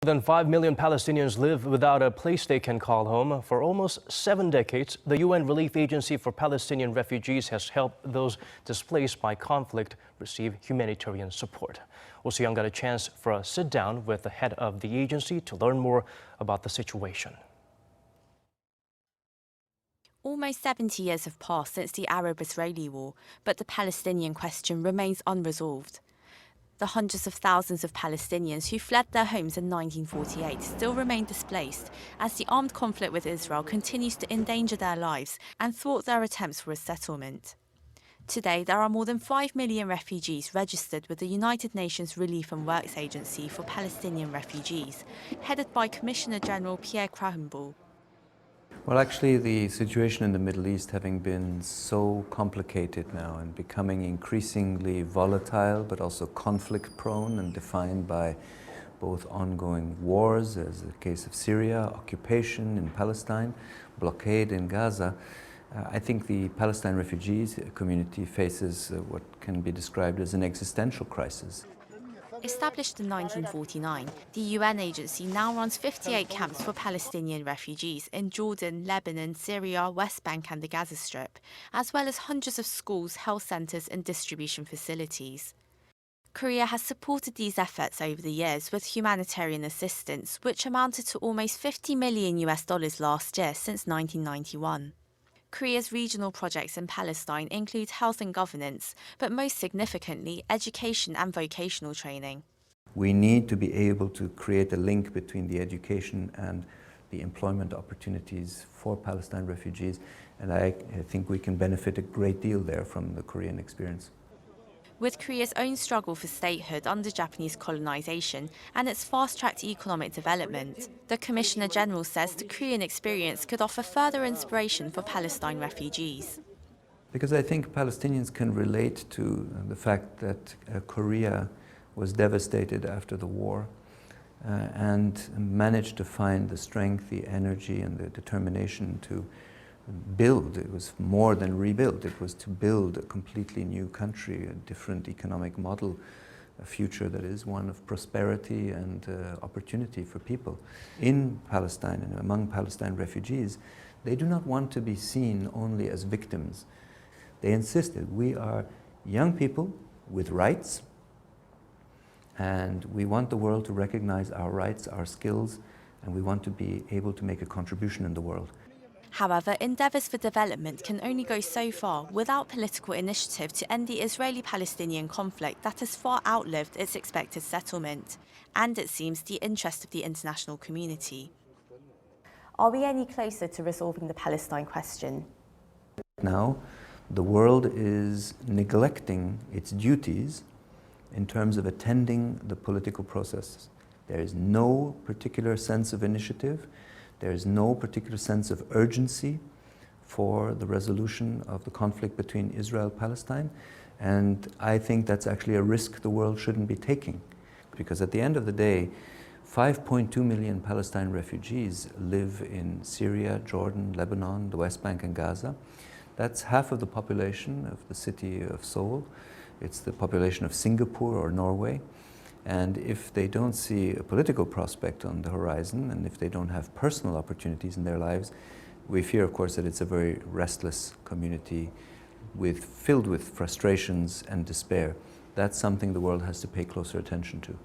More than 5 million Palestinians live without a place they can call home. For almost 7 decades, the UN Relief Agency for Palestinian Refugees has helped those displaced by conflict receive humanitarian support. Soo-young got a chance for a sit-down with the head of the agency to learn more about the situation. Almost 70 years have passed since the Arab-Israeli war, but the Palestinian question remains unresolved. The hundreds of thousands of Palestinians who fled their homes in 1948 still remain displaced as the armed conflict with Israel continues to endanger their lives and thwart their attempts for a settlement. Today, there are more than 5 million refugees registered with the United Nations Relief and Works Agency for Palestinian Refugees, headed by Commissioner-General Pierre Krahenbuhl. Well, actually, the situation in the Middle East having been so complicated now and becoming increasingly volatile, but also conflict-prone and defined by both ongoing wars, as the case of Syria, occupation in Palestine, blockade in Gaza, I think the Palestine refugees community faces what can be described as an existential crisis. Established in 1949, the UN agency now runs 58 camps for Palestinian refugees in Jordan, Lebanon, Syria, West Bank and the Gaza Strip, as well as hundreds of schools, health centres and distribution facilities. Korea has supported these efforts over the years with humanitarian assistance, which amounted to almost $50 million last year since 1991. Korea's regional projects in Palestine include health and governance, but most significantly, education and vocational training. We need to be able to create a link between the education and the employment opportunities for Palestine refugees, and I think we can benefit a great deal there from the Korean experience. With Korea's own struggle for statehood under Japanese colonization and its fast-tracked economic development, the Commissioner-General says the Korean experience could offer further inspiration for Palestine refugees. Because I think Palestinians can relate to the fact that Korea was devastated after the war and managed to find the strength, the energy and the determination to build. It was more than rebuild. It was to build a completely new country, a different economic model, a future that is one of prosperity and opportunity for people. In Palestine and among Palestine refugees, they do not want to be seen only as victims. They insisted we are young people with rights, and we want the world to recognize our rights, our skills, and we want to be able to make a contribution in the world. However, endeavours for development can only go so far without political initiative to end the Israeli-Palestinian conflict that has far outlived its expected settlement, and it seems the interest of the international community. Are we any closer to resolving the Palestine question? Now, the world is neglecting its duties in terms of attending the political process. There is no particular sense of initiative. There is no particular sense of urgency for the resolution of the conflict between Israel and Palestine. And I think that's actually a risk the world shouldn't be taking. Because at the end of the day, 5.2 million Palestine refugees live in Syria, Jordan, Lebanon, the West Bank and Gaza. That's half of the population of the city of Seoul. It's the population of Singapore or Norway. And if they don't see a political prospect on the horizon, and if they don't have personal opportunities in their lives, we fear, of course, that it's a very restless community filled with frustrations and despair. That's something the world has to pay closer attention to.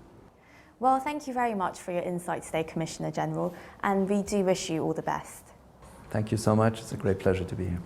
Well, thank you very much for your insight today, Commissioner-General, and we do wish you all the best. Thank you so much. It's a great pleasure to be here.